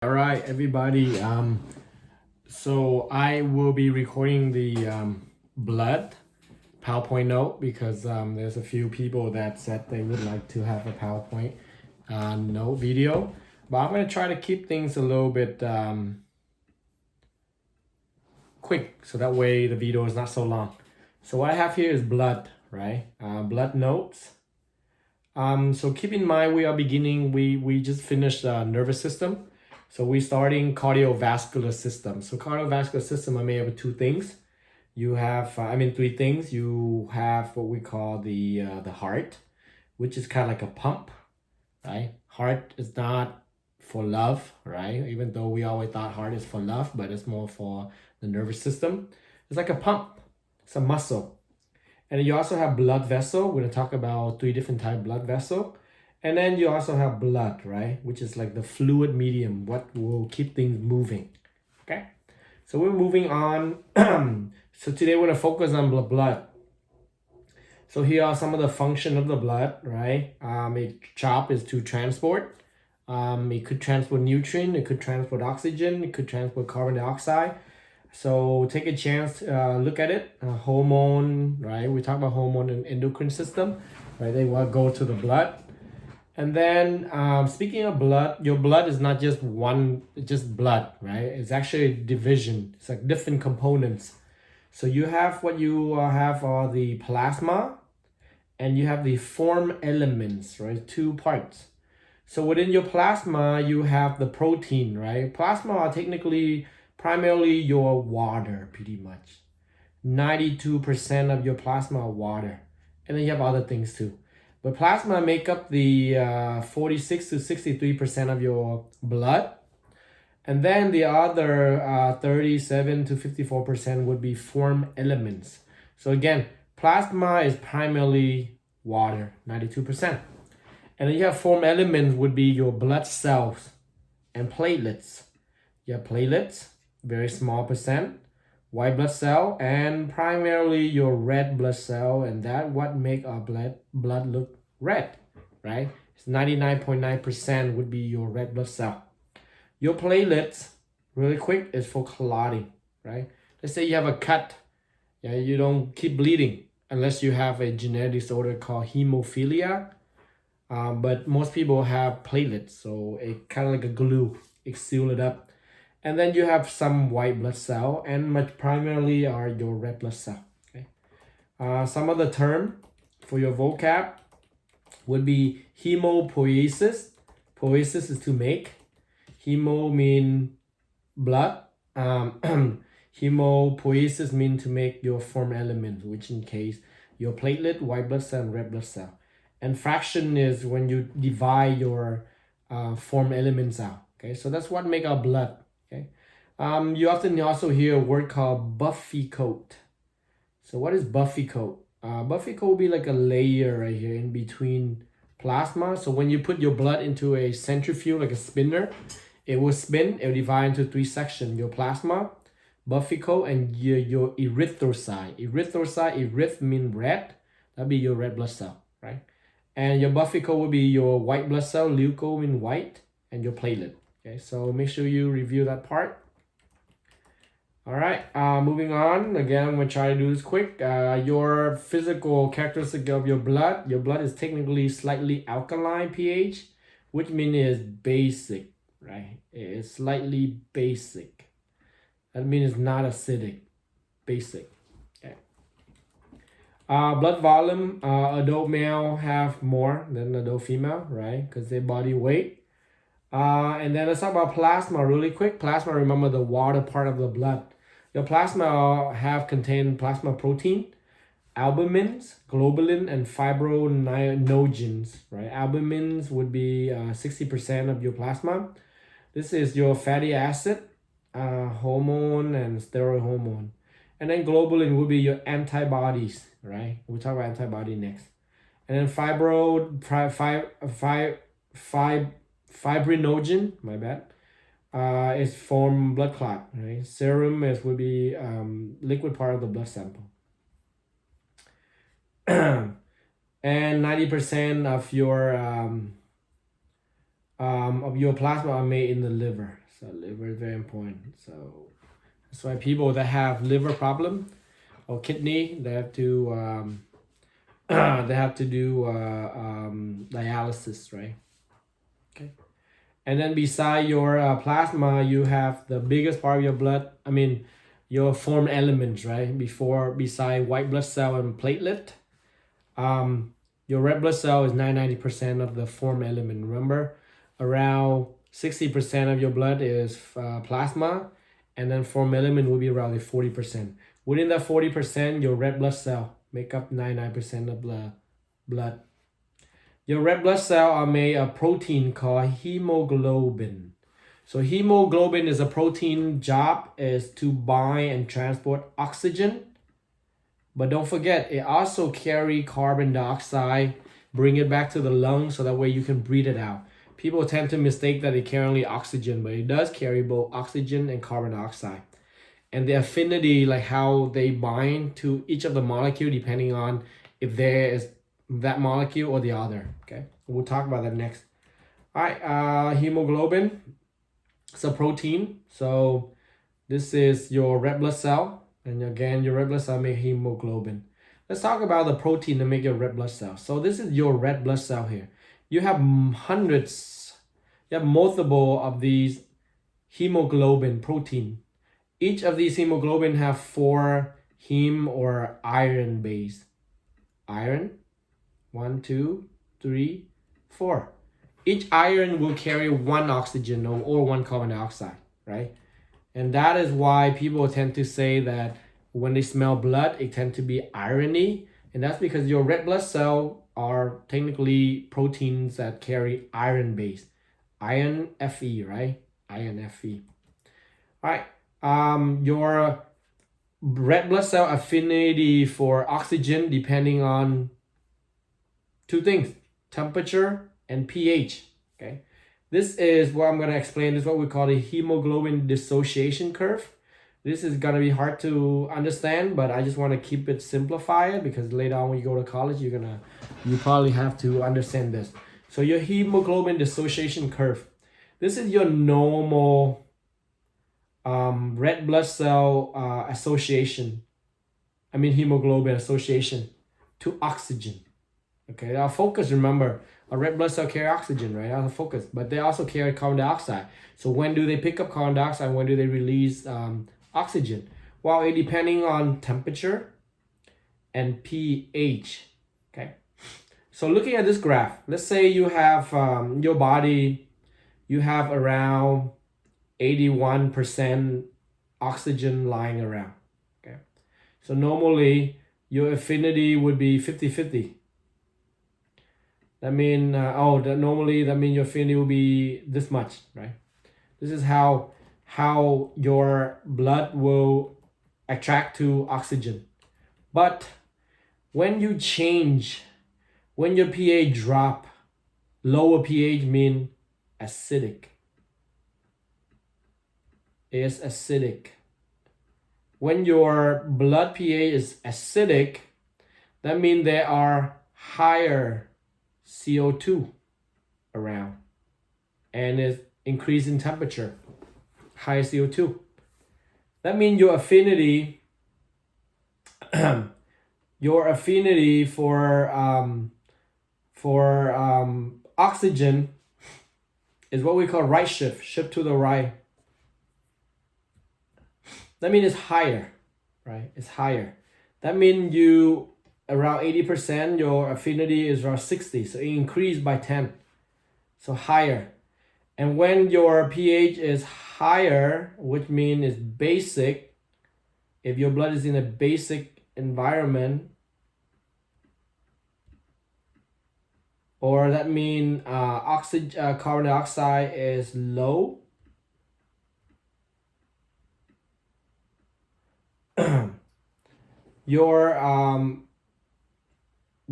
All right, everybody. So I will be recording the blood PowerPoint note because there's a few people that said they would like to have a PowerPoint note video, but I'm gonna try to keep things a little bit quick so that way the video is not so long. So what I have here is blood, right? Blood notes. So keep in mind we are beginning. We just finished nervous system. So we're starting cardiovascular system. So cardiovascular system are made of two things. You have, three things. You have what we call the heart, which is kind of like a pump, right? Heart is not for love, right? Even though we always thought heart is for love, but it's more for the nervous system. It's like a pump. It's a muscle. And you also have blood vessel. We're gonna talk about three different type of blood vessel. And then you also have blood, right? Which is like the fluid medium, what will keep things moving, okay? So we're moving on. So today we're gonna focus on blood. So here are some of the function of the blood, right? Its job is to transport. It could transport nutrient, it could transport oxygen, it could transport carbon dioxide. So take a chance, look at it. Hormone, right? We talk about hormone and endocrine system, right? They will go to the blood. And then speaking of blood, your blood is not just just blood, right? It's actually a division. It's like different components. So you have what you have are the plasma and you have the form elements, right? Two parts. So within your plasma, you have the protein, right? Plasma are technically primarily your water, pretty much. 92% of your plasma are water. And then you have other things too. But plasma make up the 46 to 63% of your blood. And then the other 37 to 54% would be form elements. So again, plasma is primarily water, 92%. And then you have form elements would be your blood cells and platelets. You have platelets, very small percent, white blood cell, and primarily your red blood cell, and that what make our blood look red, right? It's 99.9% would be your red blood cell. Your platelets, really quick, is for clotting, right? Let's say you have a cut, yeah, you don't keep bleeding unless you have a genetic disorder called hemophilia. But most people have platelets, so it kind of like a glue, it seal it up. And then you have some white blood cell, and much primarily are your red blood cell. Okay. Some of the term for your vocab would be hemopoiesis. Poiesis is to make. Hemo mean blood. Hemopoiesis mean to make your form element, which in case your platelet, white blood cell, and red blood cell. And fraction is when you divide your form elements out. Okay, so that's what make our blood. Okay, you often also hear a word called buffy coat. So what is buffy coat? Buffy coat will be like a layer right here in between plasma. So when you put your blood into a centrifuge, like a spinner, it will spin. It will divide into three sections: your plasma, buffy coat, and your erythrocyte. Eryth mean red. That'd be your red blood cell, right? And your buffy coat will be your white blood cell, leuco mean white, and your platelet. Okay, so make sure you review that part. All right, moving on. Again, I'm gonna try to do this quick. Your physical characteristic of your blood. Your blood is technically slightly alkaline pH, which means it's basic, right? It's slightly basic. That means it's not acidic, basic. Blood volume, adult male have more than adult female, right? Because their body weight. And then let's talk about plasma really quick. Plasma, remember the water part of the blood. Your plasma have contained plasma protein, albumins, globulin, and fibrinogens, right? Albumins would be 60% of your plasma. This is your fatty acid, hormone, and steroid hormone. And then globulin would be your antibodies, right? We'll talk about antibody next. And then fibrinogen, my bad, is from blood clot, right? Serum would be liquid part of the blood sample. And 90% of your plasma are made in the liver. So liver is very important. So that's why people that have liver problem or kidney, they have to they have to do dialysis, right? Okay. And then beside your plasma, you have the biggest part of your blood. I mean, your form elements, right? Beside white blood cell and platelet, your red blood cell is 90% of the form element. Remember, around 60% of your blood is plasma, and then form element will be around 40%. Within that 40%, your red blood cell make up 99% of the blood. Your red blood cell are made of protein called hemoglobin. So hemoglobin is a protein. Job is to bind and transport oxygen. But don't forget, it also carry carbon dioxide, bring it back to the lungs so that way you can breathe it out. People tend to mistake that it carry only oxygen, but it does carry both oxygen and carbon dioxide. And the affinity, like how they bind to each of the molecule, depending on if there is that molecule or the other. Okay, we'll talk about that next. All right, hemoglobin, it's a protein. So this is your red blood cell, and again, your red blood cell make hemoglobin. Let's talk about the protein to make your red blood cell. So this is your red blood cell here. You have hundreds, you have multiple of these hemoglobin protein. Each of these hemoglobin have 4 heme or iron base. Iron, 1, 2, 3, 4. Each iron will carry 1 oxygen or 1 carbon dioxide, right? And that is why people tend to say that when they smell blood, it tends to be irony. And that's because your red blood cell are technically proteins that carry iron base. Iron Fe, right? Iron Fe. All right. Your red blood cell affinity for oxygen depending on 2 things, temperature and pH. Okay, this is what I'm going to explain. This is what we call the hemoglobin dissociation curve. This is going to be hard to understand, but I just want to keep it simplified because later on when you go to college, you probably have to understand this. So your hemoglobin dissociation curve, this is your normal red blood cell association. I mean hemoglobin association to oxygen. Okay, our focus, remember, a red blood cell carry oxygen, right? Our focus, but they also carry carbon dioxide. So when do they pick up carbon dioxide? When do they release oxygen? Well, it depending on temperature and pH. Okay, so looking at this graph, let's say you have your body, you have around 81% oxygen lying around. Okay, so normally your affinity would be 50-50. That means normally that means your affinity will be this much, right? This is how your blood will attract to oxygen. But when you change, when your pH drop, lower pH mean acidic. Is acidic. When your blood pH is acidic, that means there are higher CO2 around and is increasing temperature, higher CO2. That means your affinity for oxygen is what we call right shift to the right. That means it's higher, right? It's higher. That means you around 80%, your affinity is around 60. So it increased by 10. So higher. And when your pH is higher, which means it's basic, if your blood is in a basic environment, or that means carbon dioxide is low,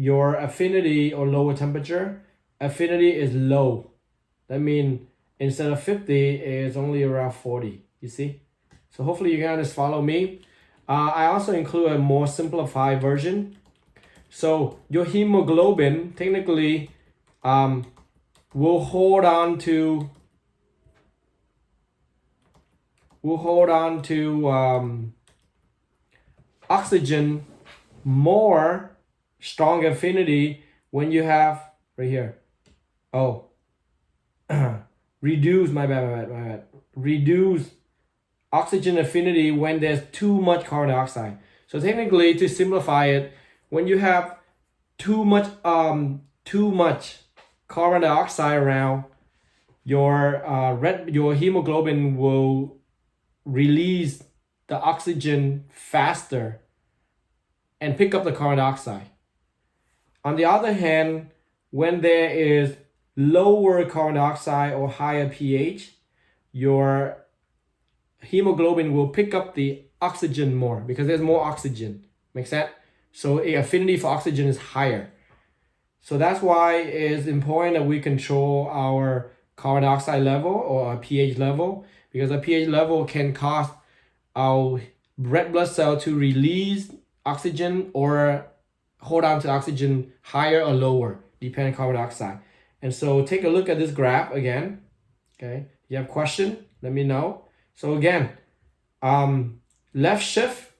your affinity or lower temperature, affinity is low. That means instead of 50, it's only around 40. You see? So hopefully you can just follow me. I also include a more simplified version. So your hemoglobin technically will hold on to will hold on to oxygen more strong affinity when you have right here. Oh, reduce my bad. Reduce oxygen affinity when there's too much carbon dioxide. So technically, to simplify it, when you have too much carbon dioxide around, your hemoglobin will release the oxygen faster and pick up the carbon dioxide. On the other hand, when there is lower carbon dioxide or higher pH, your hemoglobin will pick up the oxygen more because there's more oxygen. Make sense? So the affinity for oxygen is higher. So that's why it's important that we control our carbon dioxide level or our pH level, because a pH level can cause our red blood cell to release oxygen or hold on to oxygen higher or lower, depending on carbon dioxide. And so take a look at this graph again. Okay, you have a question? Let me know. So again, left shift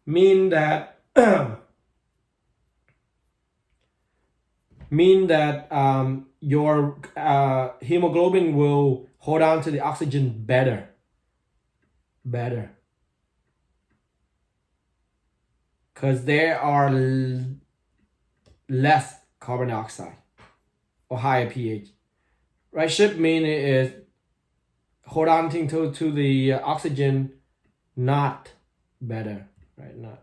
mean that your hemoglobin will hold on to the oxygen better. Because there are less carbon dioxide or higher pH. Right shift mean it is hold on to the oxygen, not better, right? Not.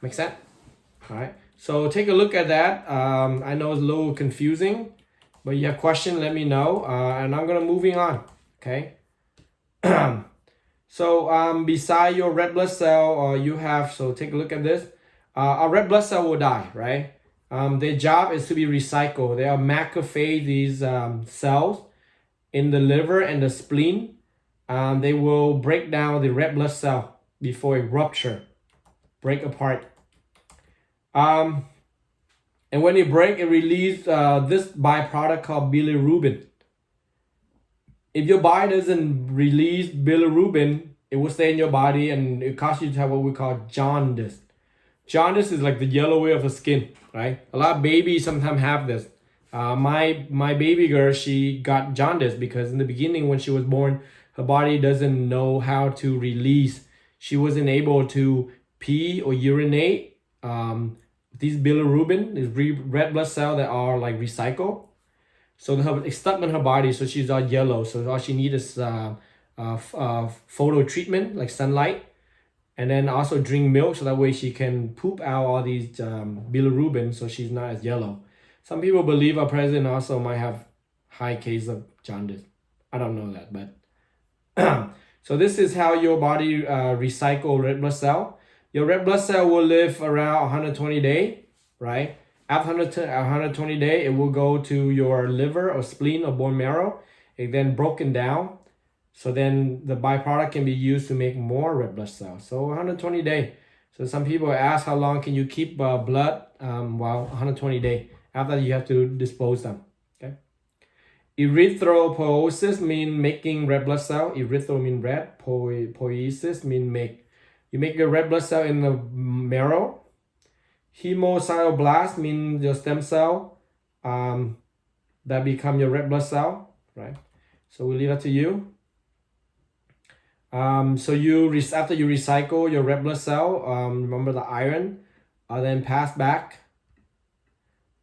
Make sense? All right. So take a look at that. I know it's a little confusing, but you have question, let me know. And I'm gonna moving on. Okay. So beside your red blood cell, you have, so take a look at this. A red blood cell will die, right? Their job is to be recycled. They are macrophage, these cells in the liver and the spleen. They will break down the red blood cell before it rupture, break apart. And when it break, it release this byproduct called bilirubin. If your body doesn't release bilirubin, it will stay in your body and it causes you to have what we call jaundice. Jaundice is like the yellow way of the skin, right? A lot of babies sometimes have this. My baby girl, she got jaundice because in the beginning when she was born, her body doesn't know how to release. She wasn't able to pee or urinate. These bilirubin, these red blood cells that are like recycled. So it's stuck in her body, so she's all yellow. So all she needs is photo treatment, like sunlight. And then also drink milk so that way she can poop out all these bilirubin so she's not as yellow. Some people believe our president also might have high case of jaundice. I don't know that, but so this is how your body recycle red blood cell. Your red blood cell will live around 120 days, right? After 120 days, it will go to your liver or spleen or bone marrow. It then broken down. So then the byproduct can be used to make more red blood cells. So 120 days. So some people ask how long can you keep blood? 120 days. After that, you have to dispose them. Okay. Erythropoiesis mean making red blood cell. Erythro mean red. Poiesis mean make. You make your red blood cell in the marrow. Hemocytoblast mean your stem cell that become your red blood cell, right? So we leave that to you. So after you recycle your red blood cell, remember the iron are then passed back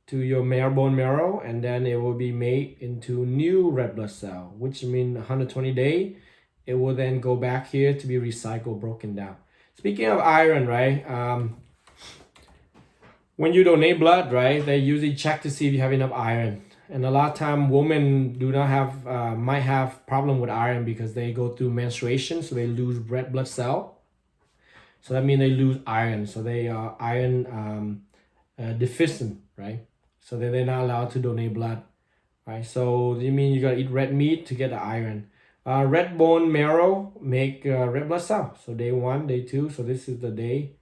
to your bone marrow, and then it will be made into new red blood cell, which means 120 days. It will then go back here to be recycled, broken down. Speaking of iron, right? When you donate blood, right, they usually check to see if you have enough iron. And a lot of time women do not have, might have problem with iron because they go through menstruation, so they lose red blood cell. So that means they lose iron. So they are iron deficient, right? So they're not allowed to donate blood, right? So you mean you gotta eat red meat to get the iron. Red bone marrow make red blood cell. So day 1, day 2. So this is the day.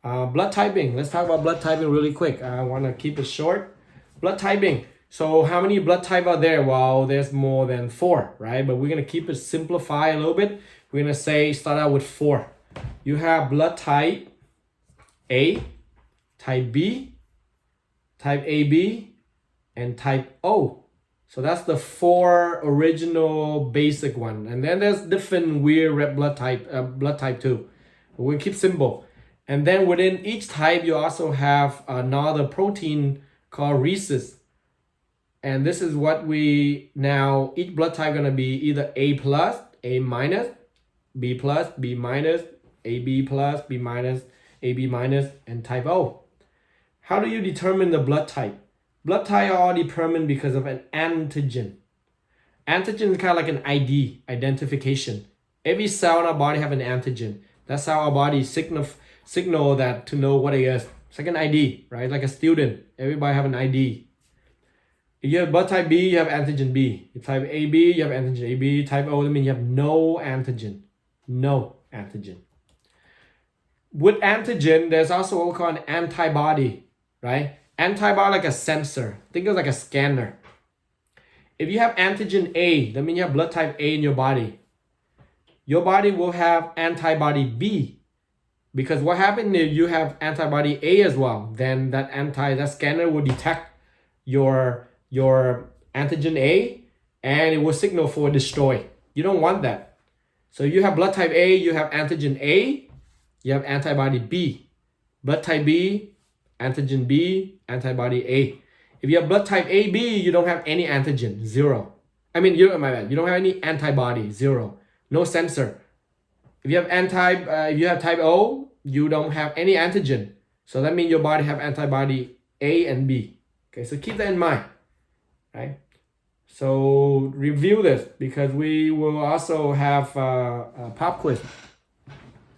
Blood typing. Let's talk about blood typing really quick. I want to keep it short. Blood typing. So how many blood type are there? Well, there's more than 4, right? But we're gonna keep it simplify a little bit. We're gonna say start out with 4. You have blood type A, type B, type AB, and type O. So that's the 4 original basic one. And then there's different weird red blood type too. We'll keep simple. And then within each type, you also have another protein called rhesus. And this is what we now, each blood type gonna be either A plus, A minus, B plus, B minus, AB plus, B minus, AB minus, and type O. How do you determine the blood type? Blood type are all determined because of an antigen. Antigen is kind of like an ID, identification. Every cell in our body have an antigen. That's how our body signal that to know what it is. It's like an ID, right? Like a student. Everybody have an ID. If you have blood type B, you have antigen B. If type AB, you have antigen AB. Type O, that means you have no antigen. No antigen. With antigen, there's also what we call an antibody, right? Antibody like a sensor. Think of it like a scanner. If you have antigen A, that means you have blood type A in your body. Your body will have antibody B. Because what happens if you have antibody A as well, then that scanner will detect your antigen A and it will signal for destroy. You don't want that. So if you have blood type A, you have antigen A, you have antibody B. Blood type B, antigen B, antibody A. If you have blood type AB, you don't have any antigen, 0. I mean, you don't have any antibody, 0. No sensor. If you have type O, you don't have any antigen. So that means your body have antibody A and B. Okay, so keep that in mind, right? So review this because we will also have a pop quiz.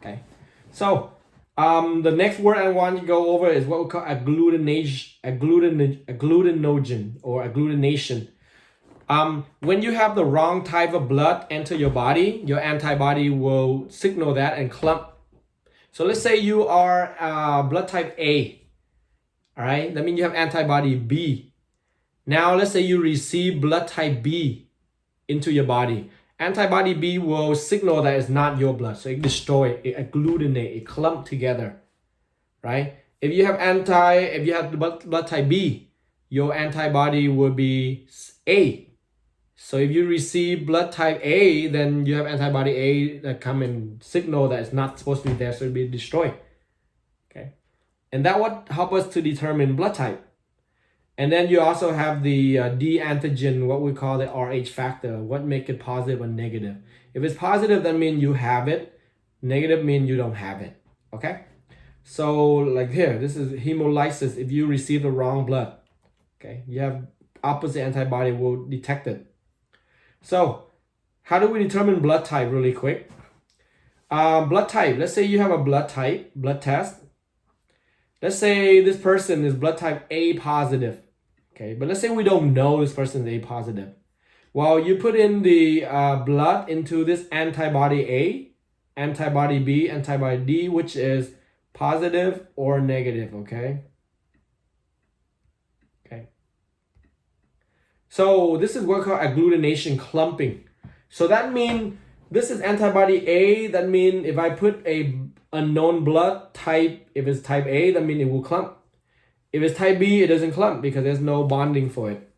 Okay, so the next word I want to go over is what we call agglutination or agglutination. When you have the wrong type of blood enter your body, your antibody will signal that and clump. So let's say you are blood type A, all right? That means you have antibody B. Now let's say you receive blood type B into your body. Antibody B will signal that it's not your blood. So it destroy, it agglutinate, it clump together, right? If you have blood type B, your antibody will be A. So if you receive blood type A, then you have antibody A that come and signal that it's not supposed to be there, so it'll be destroyed. Okay, and that would help us to determine blood type. And then you also have the D antigen, what we call the Rh factor, what make it positive or negative. If it's positive, that means you have it. Negative means you don't have it. Okay, so like here, this is hemolysis. If you receive the wrong blood, okay, you have opposite antibody will detect it. So how do we determine blood type really quick? Blood type, let's say you have a blood test. Let's say this person is blood type A positive. Okay, but let's say we don't know this person is A positive. Well, you put in the blood into this antibody A, antibody B, antibody D, which is positive or negative, okay? So this is what we call agglutination, clumping. So that means this is antibody A. That means if I put a unknown blood type, if it's type A, that means it will clump. If it's type B, it doesn't clump because there's no bonding for it.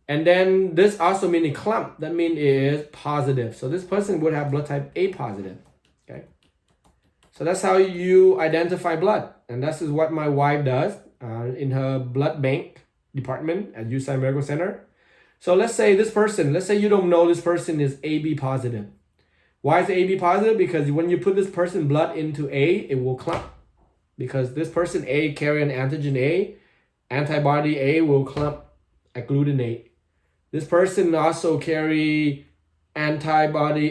And then this also means it clump. That means it is positive. So this person would have blood type A positive. Okay. So that's how you identify blood. And this is what my wife does in her blood bank department at USI Medical Center. So let's say you don't know this person is AB positive. Why is it AB positive? Because when you put this person blood into A, it will clump. Because this person A carry an antigen A, antibody A will clump, agglutinate. This person also carry antigen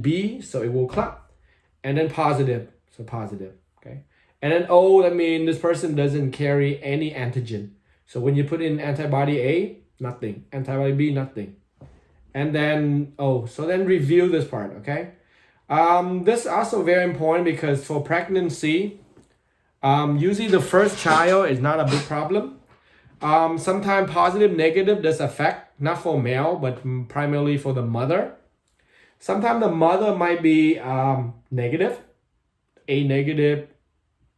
B, so it will clump. And then positive, so positive, okay? And then O, that means this person doesn't carry any antigen. So when you put in antibody A, nothing. Antibody B, nothing. And then O. So then review this part, okay? This is also very important because for pregnancy, usually the first child is not a big problem. Sometimes positive, negative does affect, not for male, but primarily for the mother. Sometimes the mother might be negative, A negative,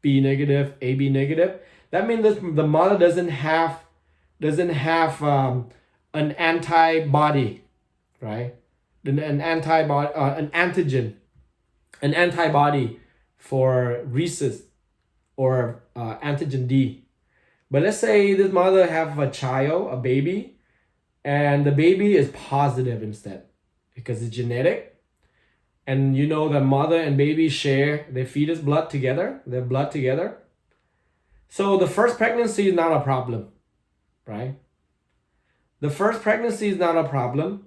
B negative, AB negative. That means that the mother doesn't have an antibody, right? An antibody, an antigen, an antibody for rhesus or antigen D. But let's say this mother have a child, a baby, and the baby is positive instead because it's genetic. And you know the mother and baby share their fetus blood together, their blood together. So the first pregnancy is not a problem, right? The first pregnancy is not a problem.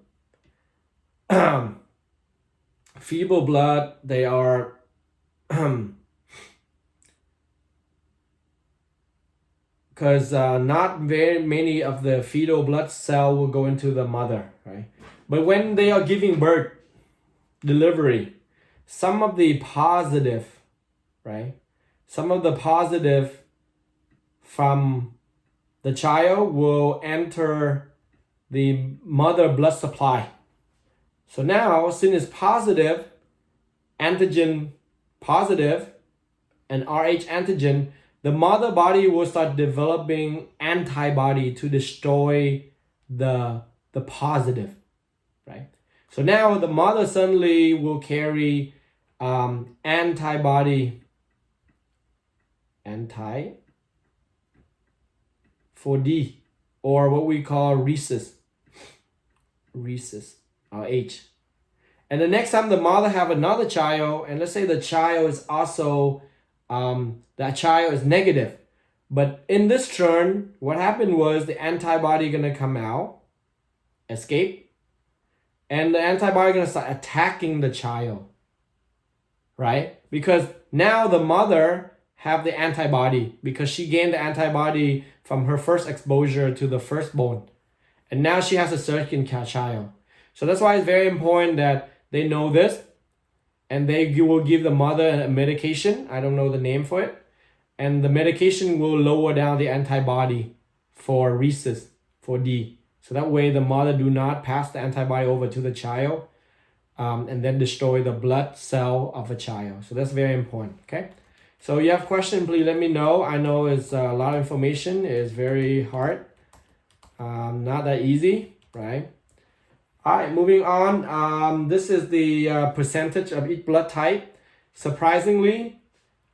Fetal blood, they are because not very many of the fetal blood cell will go into the mother, right? But when they are giving birth, delivery, some of the positive, right? Some of the positive from the child will enter the mother blood supply. So now, since it's positive, antigen positive, and Rh antigen, the mother body will start developing antibody to destroy the positive, right? So now the mother suddenly will carry antibody for D, or what we call rhesus, Rh. And the next time the mother have another child, and let's say the child is also that child is negative, but in this turn, what happened was the antibody gonna come out, escape, and the antibody gonna start attacking the child, right? Because now the mother have the antibody because she gained the antibody from her first exposure to the firstborn, and now she has a second child. So that's why it's very important that they know this, and they will give the mother a medication. I don't know the name for it. And the medication will lower down the antibody for rhesus, for D. So that way the mother do not pass the antibody over to the child and then destroy the blood cell of a child. So that's very important, okay? So you have question, please let me know. I know it's a lot of information. It's very hard. Not that easy, right? All right, moving on. This is the percentage of each blood type. Surprisingly,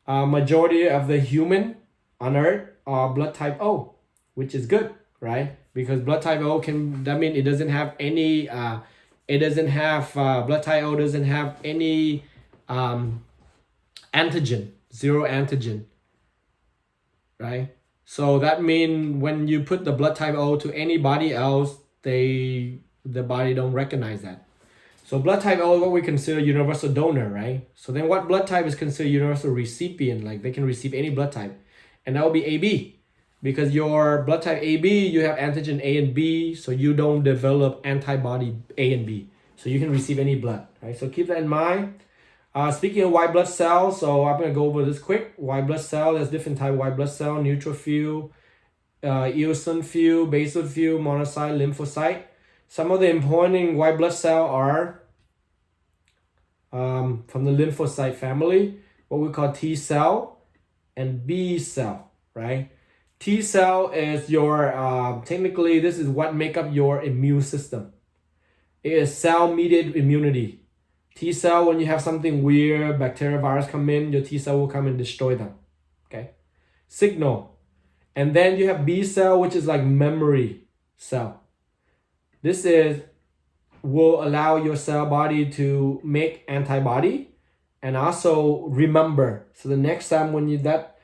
majority of the human on earth are blood type O, which is good, right? Because blood type O that means it doesn't have any, blood type O doesn't have any antigen, zero antigen, right? So that means when you put the blood type O to anybody else, the body don't recognize that. So blood type O is what we consider universal donor, right? So then what blood type is considered universal recipient? Like they can receive any blood type. And that will be AB. Because your blood type AB, you have antigen A and B, so you don't develop antibody A and B. So you can receive any blood, right? So keep that in mind. Speaking of white blood cells, so I'm going to go over this quick. White blood cell, there's different type of white blood cell, neutrophil, eosinophil, basophil, monocyte, lymphocyte. Some of the important white blood cell are from the lymphocyte family, what we call T cell and B cell, right? T cell is your, technically this is what make up your immune system. It is cell-mediated immunity. T cell, when you have something weird, bacteria, virus come in, your T cell will come and destroy them, okay? Signal. And then you have B cell, which is like memory cell. This will allow your cell body to make antibody and also remember. So the next time when that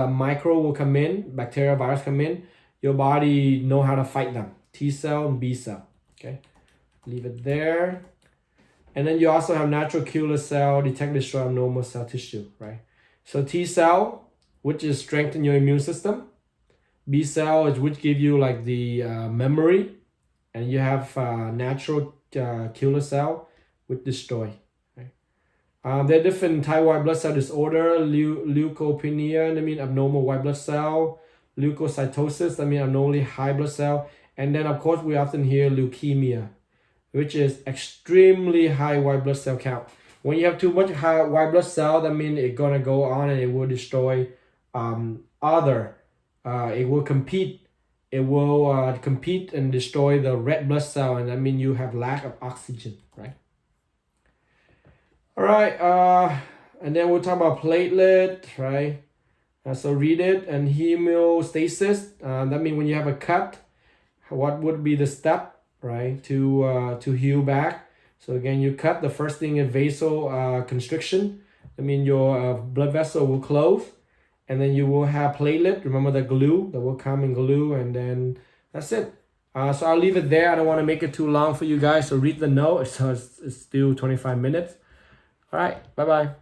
micro will come in, bacteria, virus come in, your body know how to fight them. T cell and B cell. Okay, leave it there. And then you also have natural killer cell, detect, destroy abnormal cell tissue, right? So T cell, which is strengthen your immune system. B cell is which give you like the memory, and you have natural killer cell which destroy. Right? There are different type of white blood cell disorder, leukopenia, I mean abnormal white blood cell, leukocytosis, I mean abnormally high blood cell. And then of course we often hear leukemia, which is extremely high white blood cell count. When you have too much high white blood cell, that means it's gonna go on and it will destroy it will compete. It will compete and destroy the red blood cell, and that means you have lack of oxygen, right? All right, and then we'll talk about platelet, right? So read it. And hemostasis, that means when you have a cut, what would be the step, right, to heal back? So again, you cut, the first thing is vasal constriction. I mean your blood vessel will close, and then you will have platelet. Remember the glue that will come in glue, and then that's it. So I'll leave it there. I don't want to make it too long for you guys. So read the note. So it's still 25 minutes. All right. Bye-bye.